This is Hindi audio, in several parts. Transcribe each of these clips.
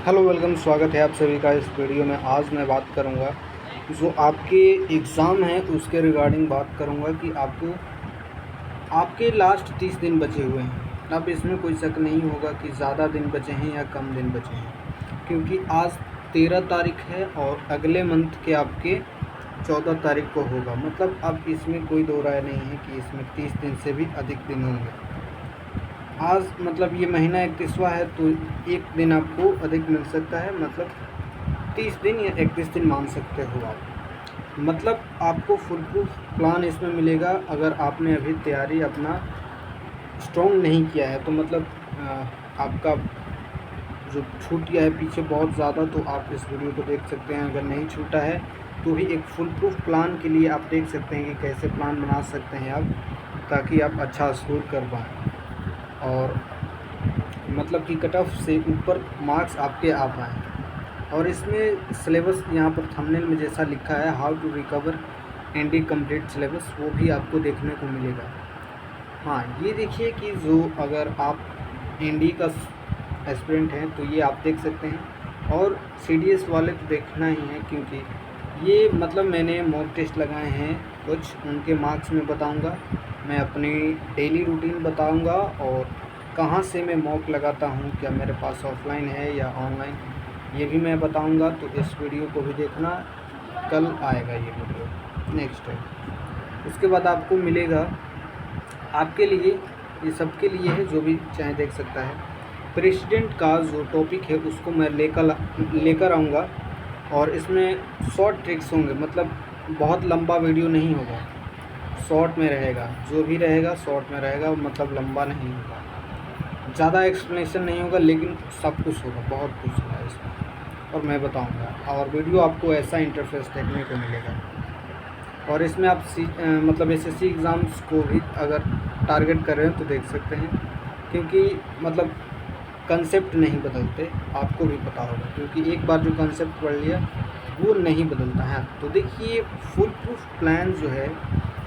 हेलो वेलकम, स्वागत है आप सभी का इस वीडियो में। आज मैं बात करूंगा जो आपके एग्ज़ाम हैं उसके रिगार्डिंग बात करूंगा कि आपको आपके लास्ट 30 दिन बचे हुए हैं। अब इसमें कोई शक नहीं होगा कि ज़्यादा दिन बचे हैं या कम दिन बचे हैं, क्योंकि आज 13 तारीख है और अगले मंथ के आपके 14 तारीख को होगा। मतलब अब इसमें कोई दो राय नहीं है कि इसमें 30 दिन से भी अधिक दिन होंगे। आज मतलब ये महीना 31वां है तो एक दिन आपको अधिक मिल सकता है, मतलब 30 दिन या 31 दिन मान सकते हो आप। मतलब आपको फुल प्रूफ प्लान इसमें मिलेगा। अगर आपने अभी तैयारी अपना स्ट्रॉन्ग नहीं किया है तो मतलब आपका जो छूट गया है पीछे बहुत ज़्यादा, तो आप इस वीडियो को देख सकते हैं। अगर नहीं छूटा है तो भी एक फुल प्रूफ प्लान के लिए आप देख सकते हैं कि कैसे प्लान बना सकते हैं आप, ताकि आप अच्छा स्कोर कर पाएँ और मतलब कि कट ऑफ से ऊपर मार्क्स आपके आ पाएँ। और इसमें सिलेबस यहाँ पर थंबनेल में जैसा लिखा है, how to recover and complete syllabus, वो भी आपको देखने को मिलेगा। हाँ, ये देखिए कि जो अगर आप एनडी का एस्पिरेंट हैं तो ये आप देख सकते हैं, और सीडीएस वाले तो देखना ही है, क्योंकि ये मतलब मैंने मॉक टेस्ट लगाए हैं कुछ, उनके मार्क्स में बताऊंगा। मैं अपनी डेली रूटीन बताऊंगा और कहाँ से मैं मॉक लगाता हूँ, क्या मेरे पास ऑफलाइन है या ऑनलाइन, ये भी मैं बताऊंगा। तो इस वीडियो को भी देखना, कल आएगा ये वीडियो नेक्स्ट है। उसके बाद आपको मिलेगा आपके लिए, ये सबके लिए है जो भी चाहे देख सकता है। प्रेसिडेंट का जो टॉपिक है उसको मैं लेकर आऊँगा, और इसमें शॉर्ट ट्रिक्स होंगे, मतलब बहुत लंबा वीडियो नहीं होगा, शॉर्ट में रहेगा। जो भी रहेगा शॉर्ट में रहेगा, मतलब लंबा नहीं होगा, ज़्यादा एक्सप्लेनेशन नहीं होगा, लेकिन सब कुछ होगा, बहुत कुछ होगा इसमें और मैं बताऊंगा। और वीडियो आपको ऐसा इंटरफेस देखने को मिलेगा। और इसमें आप मतलब एसएससी एग्ज़ाम्स को भी अगर टारगेट कर रहे हैं तो देख सकते हैं, क्योंकि मतलब कंसेप्ट नहीं बदलते, आपको भी पता होगा, क्योंकि एक बार जो कंसेप्ट पढ़ लिया वो नहीं बदलता है। तो देखिए, फुल प्रूफ प्लान जो है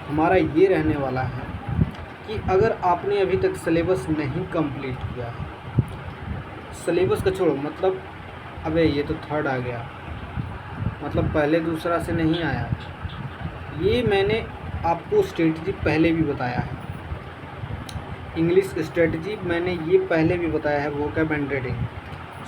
हमारा ये रहने वाला है कि अगर आपने अभी तक सिलेबस नहीं कंप्लीट किया है, सिलेबस का छोड़ो, मतलब अबे ये तो थर्ड आ गया, मतलब पहले दूसरा से नहीं आया। ये मैंने आपको स्ट्रेटजी पहले भी बताया है, इंग्लिश स्ट्रेटजी मैंने ये पहले भी बताया है, vocab and reading,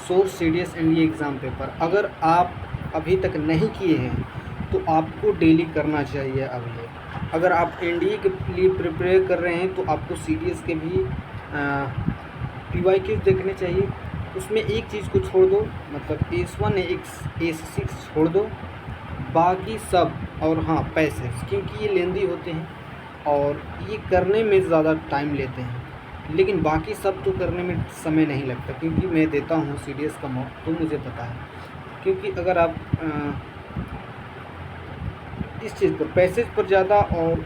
source, CDS and ये एग्ज़ाम पेपर। अगर आप अभी तक नहीं किए हैं तो आपको डेली करना चाहिए अब ये। अगर आप एनडीए के लिए प्रिपेयर कर रहे हैं तो आपको सीडीएस के भी पीवाईक्यूज देखने चाहिए। उसमें एक चीज़ को छोड़ दो, मतलब एस1 एस6 छोड़ दो, बाकी सब। और हाँ, पैसेज, क्योंकि ये लेंदी होते हैं और ये करने में ज़्यादा टाइम लेते हैं, लेकिन बाकी सब तो करने में समय नहीं लगता, क्योंकि मैं देता हूँ सीडीएस का मॉक, तो मुझे पता है। क्योंकि अगर आप इस चीज़ पर, पैसेज पर ज़्यादा और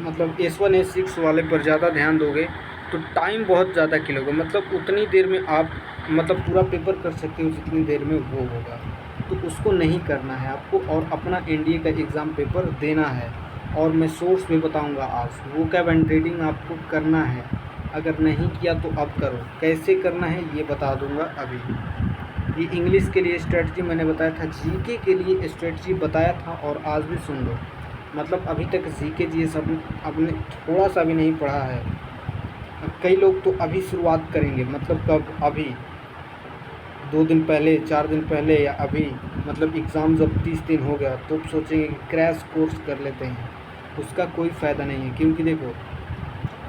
मतलब एस1 एस6 वाले पर ज़्यादा ध्यान दोगे तो टाइम बहुत ज़्यादा किलोगे, मतलब उतनी देर में आप मतलब पूरा पेपर कर सकते हो जितनी देर में वो होगा, तो उसको नहीं करना है आपको, और अपना एनडीए का एग्ज़ाम पेपर देना है। और मैं सोर्स भी बताऊंगा आज, वोकैब एंड रीडिंग आपको करना है, अगर नहीं किया तो अब करो। कैसे करना है ये बता दूंगा अभी। ये इंग्लिश के लिए स्ट्रेटजी मैंने बताया था, जीके के लिए स्ट्रेटजी बताया था, और आज भी सुन लो। मतलब अभी तक जीके जी सब आपने थोड़ा सा भी नहीं पढ़ा है। कई लोग तो अभी शुरुआत करेंगे, मतलब कब, अभी 2 दिन पहले, 4 दिन पहले, या अभी मतलब एग्ज़ाम जब 30 दिन हो गया तो सोचेंगे कि क्रैश कोर्स कर लेते हैं। उसका कोई फ़ायदा नहीं है, क्योंकि देखो,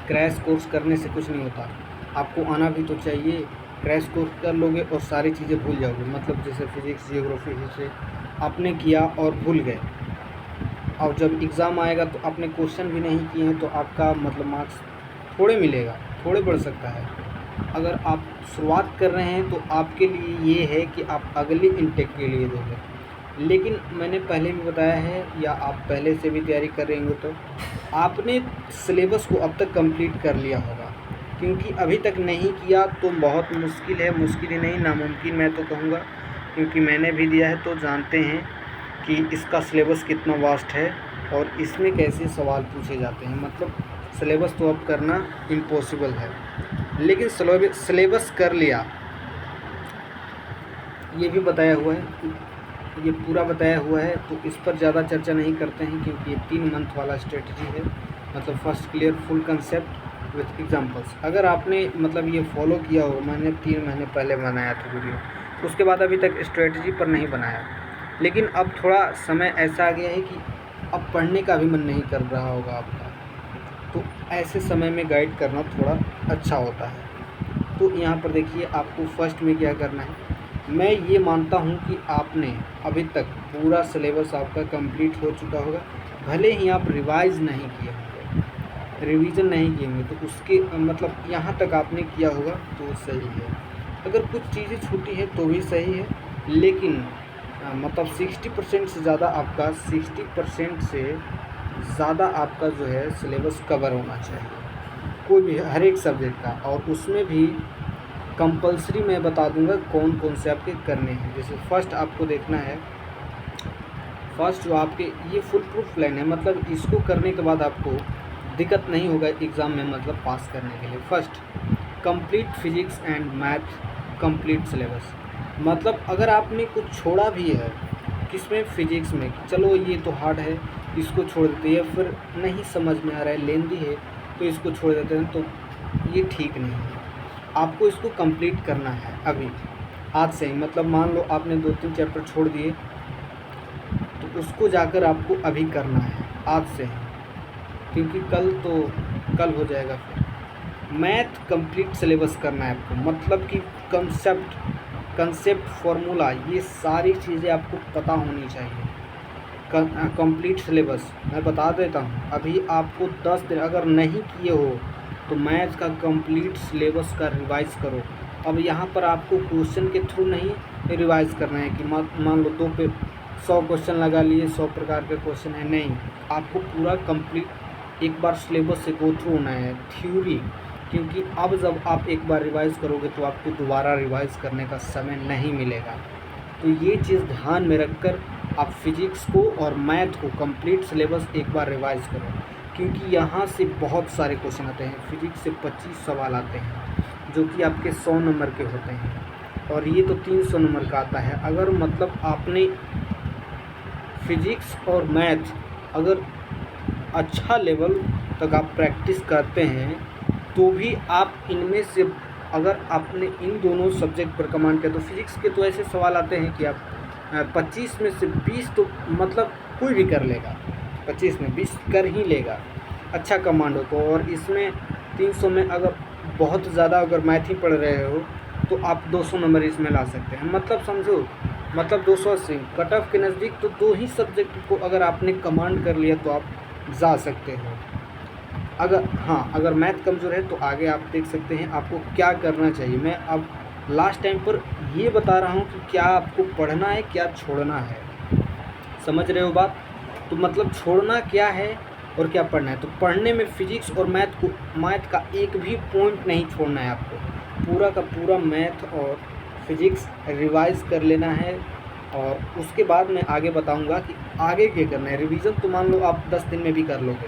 क्रैश कोर्स करने से कुछ नहीं होता, आपको आना भी तो चाहिए। क्रैश कोर्स कर लोगे और सारी चीज़ें भूल जाओगे, मतलब जैसे फिजिक्स, जियोग्राफी, हिस्ट्री आपने किया और भूल गए, और जब एग्ज़ाम आएगा तो आपने क्वेश्चन भी नहीं किए हैं तो आपका मतलब मार्क्स थोड़े मिलेगा, थोड़े बढ़ सकता है। अगर आप शुरुआत कर रहे हैं तो आपके लिए ये है कि आप अगली इनटेक के लिए दोगे, लेकिन मैंने पहले भी बताया है, या आप पहले से भी तैयारी कर रहे होंगे तो आपने सिलेबस को अब तक कंप्लीट कर लिया होगा, क्योंकि अभी तक नहीं किया तो बहुत मुश्किल है, मुश्किल ही नहीं नामुमकिन मैं तो कहूँगा, क्योंकि मैंने भी दिया है तो जानते हैं कि इसका सिलेबस कितना वास्ट है और इसमें कैसे सवाल पूछे जाते हैं। मतलब सिलेबस तो अब करना इम्पॉसिबल है, लेकिन सिलेबस कर लिया ये भी बताया हुआ है, ये पूरा बताया हुआ है, तो इस पर ज़्यादा चर्चा नहीं करते हैं क्योंकि ये 3 मंथ वाला स्ट्रेटजी है। मतलब first clear full concept with examples. अगर आपने मतलब ये फॉलो किया हो, मैंने 3 महीने पहले बनाया था वीडियो, उसके बाद अभी तक स्ट्रेटजी पर नहीं बनाया, लेकिन अब थोड़ा समय ऐसा आ गया है कि अब पढ़ने का भी मन नहीं कर रहा होगा आपका, तो ऐसे समय में गाइड करना थोड़ा अच्छा होता है। तो यहाँ पर देखिए आपको फर्स्ट में क्या करना है। मैं ये मानता हूँ कि आपने अभी तक पूरा सिलेबस आपका कंप्लीट हो चुका होगा, भले ही आप रिवाइज़ नहीं किए होंगे, रिवीजन नहीं किए होंगे, तो उसके मतलब यहाँ तक आपने किया होगा तो सही है। अगर कुछ चीज़ें छूटी हैं तो भी सही है, लेकिन मतलब 60% से ज़्यादा आपका 60% से ज़्यादा आपका जो है सिलेबस कवर होना चाहिए, कोई भी हर एक सब्जेक्ट का। और उसमें भी कंपलसरी मैं बता दूंगा कौन कौन से आपके करने हैं। जैसे फर्स्ट आपको देखना है, फर्स्ट जो आपके ये फुल प्रूफ प्लान है, मतलब इसको करने के बाद आपको दिक्कत नहीं होगा एग्ज़ाम में, मतलब पास करने के लिए। First complete physics and math complete syllabus. मतलब अगर आपने कुछ छोड़ा भी है किसमें, फिजिक्स में, चलो ये तो हार्ड है इसको छोड़ देते हैं, फिर नहीं समझ में आ रहा है लेंदी है तो इसको छोड़ देते हैं, तो ये ठीक नहीं है। आपको इसको कंप्लीट करना है अभी, आज से ही। मतलब मान लो आपने 2-3 चैप्टर छोड़ दिए, तो उसको जाकर आपको अभी करना है आज से ही, क्योंकि कल हो जाएगा। फिर मैथ कंप्लीट सिलेबस करना है आपको, मतलब कि कंसेप्ट फार्मूला ये सारी चीज़ें आपको पता होनी चाहिए। कंप्लीट सिलेबस मैं बता देता हूँ, अभी आपको 10 दिन अगर नहीं किए हो तो मैथ का कंप्लीट सिलेबस का रिवाइज़ करो। अब यहाँ पर आपको क्वेश्चन के थ्रू नहीं रिवाइज़ करना है कि मान लो 2 पे 100 क्वेश्चन लगा लिए, 100 प्रकार के क्वेश्चन है, नहीं। आपको पूरा कंप्लीट एक बार सिलेबस से गो थ्रू होना है, थ्योरी। क्योंकि अब जब आप एक बार रिवाइज़ करोगे तो आपको दोबारा रिवाइज़ करने का समय नहीं मिलेगा। तो ये चीज़ ध्यान में रखकर आप फिजिक्स को और मैथ को कंप्लीट सिलेबस एक बार रिवाइज़ करो, क्योंकि यहाँ से बहुत सारे क्वेश्चन आते हैं। फिजिक्स से 25 सवाल आते हैं जो कि आपके 100 नंबर के होते हैं, और ये तो 300 नंबर का आता है। अगर मतलब आपने फिजिक्स और मैथ अगर अच्छा लेवल तक आप प्रैक्टिस करते हैं तो भी आप इनमें से, अगर आपने इन दोनों सब्जेक्ट पर कमांड किया, तो फिजिक्स के तो ऐसे सवाल आते हैं कि आप 25 में से 20 तो मतलब कोई भी कर लेगा, 25 में 20 कर ही लेगा, अच्छा कमांड हो तो। और इसमें 300 में अगर बहुत ज़्यादा अगर मैथ ही पढ़ रहे हो तो आप 200 नंबर इसमें ला सकते हैं। मतलब समझो, मतलब 280 कट ऑफ के नज़दीक, तो 2 ही सब्जेक्ट को अगर आपने कमांड कर लिया तो आप जा सकते हो। अगर मैथ कमज़ोर है तो आगे आप देख सकते हैं आपको क्या करना चाहिए। मैं अब लास्ट टाइम पर ये बता रहा हूँ कि क्या आपको पढ़ना है, क्या छोड़ना है। समझ रहे हो बात? तो मतलब छोड़ना क्या है और क्या पढ़ना है। तो पढ़ने में फिजिक्स और मैथ का एक भी पॉइंट नहीं छोड़ना है आपको, पूरा का पूरा मैथ और फिजिक्स रिवाइज़ कर लेना है। और उसके बाद मैं आगे बताऊंगा कि आगे क्या करना है। रिवीजन तो मान लो आप 10 दिन में भी कर लोगे,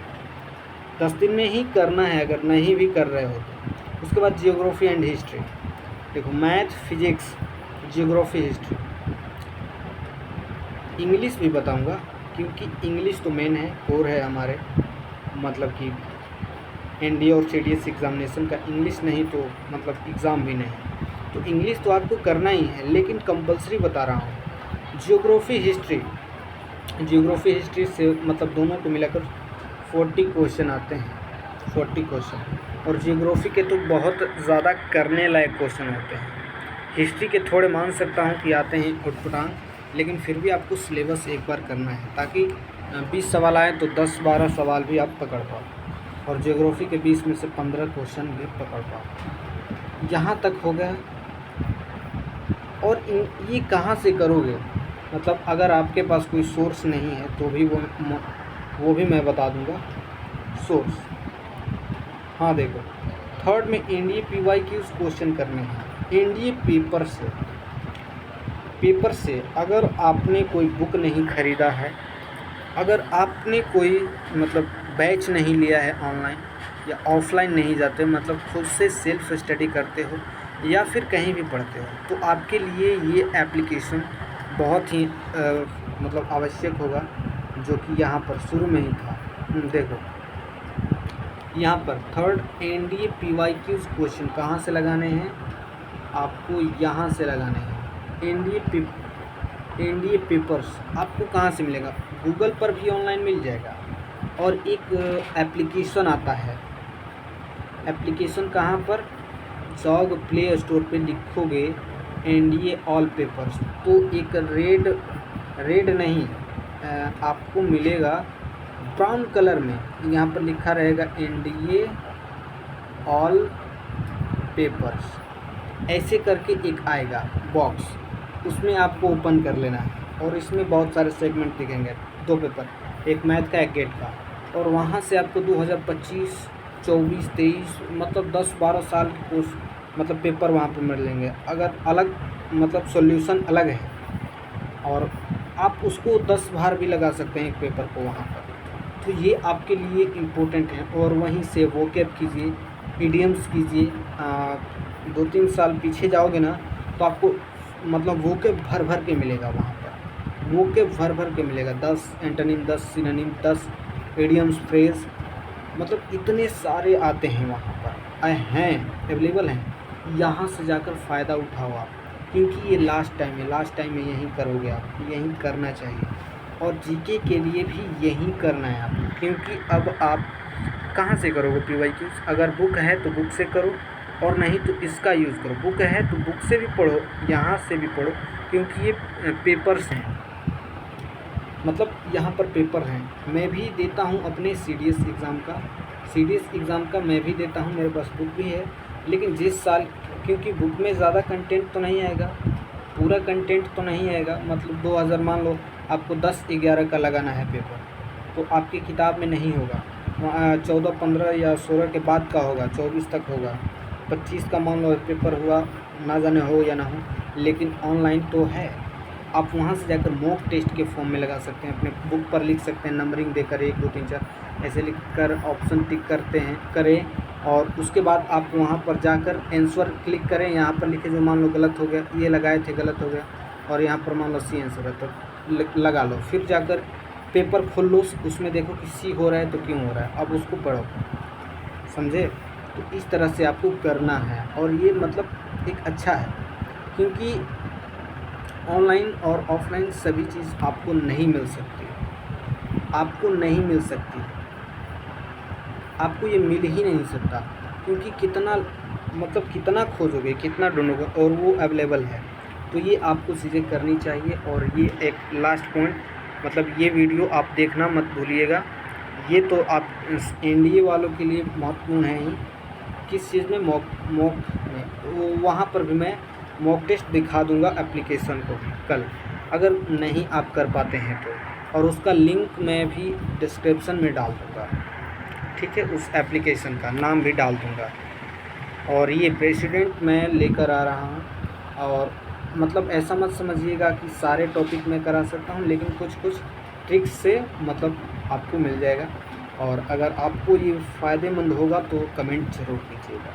10 दिन में ही करना है अगर नहीं भी कर रहे हो तो। उसके बाद जियोग्राफी एंड हिस्ट्री। देखो math, physics, geography, history, English भी बताऊंगा क्योंकि इंग्लिश तो मेन है, कोर है हमारे, मतलब कि एनडीए और सीडीएस एग्ज़ामिनेशन का इंग्लिश नहीं तो मतलब एग्ज़ाम भी नहीं। तो इंग्लिश तो आपको करना ही है, लेकिन कंपलसरी बता रहा हूँ। जियोग्राफी हिस्ट्री से मतलब दोनों को मिलाकर 40 क्वेश्चन आते हैं, 40 क्वेश्चन। और जियोग्राफी के तो बहुत ज़्यादा करने लायक क्वेश्चन होते हैं। हिस्ट्री के थोड़े मान सकता हूँ कि आते हैं उटपटांग, लेकिन फिर भी आपको सिलेबस एक बार करना है, ताकि 20 सवाल आए तो 10-12 सवाल भी आप पकड़ पाओ, और जियोग्राफी के 20 में से 15 क्वेश्चन भी पकड़ पाओ। यहाँ तक हो गया। और ये कहाँ से करोगे, मतलब अगर आपके पास कोई सोर्स नहीं है तो भी वो भी मैं बता दूंगा सोर्स। हाँ देखो, थर्ड में एनडीए पीवाईक्यूज क्वेश्चन करने हैं। एनडीए पेपर से अगर आपने कोई बुक नहीं ख़रीदा है, अगर आपने कोई मतलब बैच नहीं लिया है ऑनलाइन या ऑफलाइन नहीं जाते, मतलब खुद से सेल्फ स्टडी करते हो, या फिर कहीं भी पढ़ते हो, तो आपके लिए ये एप्लीकेशन बहुत ही मतलब आवश्यक होगा, जो कि यहाँ पर शुरू में ही था। देखो यहाँ पर थर्ड एनडीए पीवाईक्यूज क्वेश्चन कहाँ से लगाने हैं, आपको यहाँ से लगाने हैं। एनडीए पेपर्स आपको कहाँ से मिलेगा, गूगल पर भी ऑनलाइन मिल जाएगा। और एक एप्लीकेशन आता है, एप्लीकेशन कहाँ पर, जाओगे प्ले स्टोर पे लिखोगे एनडीए ऑल पेपर्स, तो एक रेड नहीं आपको मिलेगा ब्राउन कलर में, यहाँ पर लिखा रहेगा एनडीए ऑल पेपर्स, ऐसे करके एक आएगा बॉक्स, उसमें आपको ओपन कर लेना है। और इसमें बहुत सारे सेगमेंट दिखेंगे, 2 पेपर, एक मैथ का एक गेट का। और वहाँ से आपको 2025, 24, 23 मतलब 10-12 साल के कोर्स मतलब पेपर वहाँ पर मिलेंगे। अगर अलग मतलब सॉल्यूशन अलग है, और आप उसको 10 बार भी लगा सकते हैं एक पेपर को वहाँ पर। तो ये आपके लिए इम्पोर्टेंट है। और वहीं से वोकैब कीजिए, इडियम्स कीजिए। 2-3 साल पीछे जाओगे ना, तो आपको मतलब वोकैब भर के मिलेगा वहाँ पर, वोकैब भर के मिलेगा। 10 एंटोनिम, 10 सिनोनिम, 10 इडियम्स, फ्रेज, मतलब इतने सारे आते हैं वहाँ पर, हैं अवेलेबल हैं। यहाँ से जाकर फ़ायदा उठाओ आप, क्योंकि ये लास्ट टाइम है, लास्ट टाइम में यहीं करोगे आप, यहीं करना चाहिए। और जीके के लिए भी यहीं करना है आप, क्योंकि अब आप कहाँ से करोगे पीवाईक्यूज, अगर बुक है तो बुक से करो, और नहीं तो इसका यूज़ करो। बुक है तो बुक से भी पढ़ो, यहाँ से भी पढ़ो, क्योंकि ये पेपर्स हैं, मतलब यहाँ पर पेपर हैं। मैं भी देता हूँ अपने सीडीएस एग्ज़ाम का मैं भी देता हूँ, मेरे पास बुक भी है। लेकिन जिस साल, क्योंकि बुक में ज़्यादा कंटेंट तो नहीं आएगा, पूरा कंटेंट तो नहीं आएगा, मतलब 2000 मान लो आपको 10-11 का लगाना है पेपर, तो आपकी किताब में नहीं होगा। 14, 15 या 16 के बाद का होगा, 24 तक होगा, 25 का मान लो पेपर हुआ, ना जाने हो या ना हो, लेकिन ऑनलाइन तो है। आप वहाँ से जाकर मॉक टेस्ट के फॉर्म में लगा सकते हैं, अपने बुक पर लिख सकते हैं, नंबरिंग देकर 1, 2, 3, 4 ऐसे लिखकर ऑप्शन टिक करें। और उसके बाद आप वहाँ पर जाकर आंसर क्लिक करें, यहाँ पर लिखे जो मान लो गलत हो गया, ये लगाए थे गलत हो गया, और यहाँ पर मान लो सी आंसर है तो लगा लो। फिर जाकर पेपर खोल लो, उसमें देखो कि सी हो रहा है तो क्यों हो रहा है, अब उसको पढ़ो, समझे। तो इस तरह से आपको करना है, और ये मतलब एक अच्छा है, क्योंकि ऑनलाइन और ऑफलाइन सभी चीज़ आपको नहीं मिल सकती, आपको ये मिल ही नहीं सकता, क्योंकि कितना खोजोगे, कितना ढूंढोगे, और वो अवेलेबल है। तो ये आपको चीज़ें करनी चाहिए। और ये एक लास्ट पॉइंट, मतलब ये वीडियो आप देखना मत भूलिएगा। ये तो आप एनडीए वालों के लिए महत्वपूर्ण है ही। किस चीज़ में, मॉक में, वहाँ पर भी मैं मॉक टेस्ट दिखा दूंगा एप्लीकेशन को कल, अगर नहीं आप कर पाते हैं तो। और उसका लिंक मैं भी डिस्क्रिप्शन में डाल दूँगा, ठीक है, उस एप्लीकेशन का नाम भी डाल दूँगा। और ये प्रेसिडेंट मैं लेकर आ रहा हूँ, और मतलब ऐसा मत समझिएगा कि सारे टॉपिक मैं करा सकता हूँ, लेकिन कुछ ट्रिक्स से मतलब आपको मिल जाएगा। और अगर आपको ये फ़ायदेमंद होगा तो कमेंट ज़रूर कीजिएगा।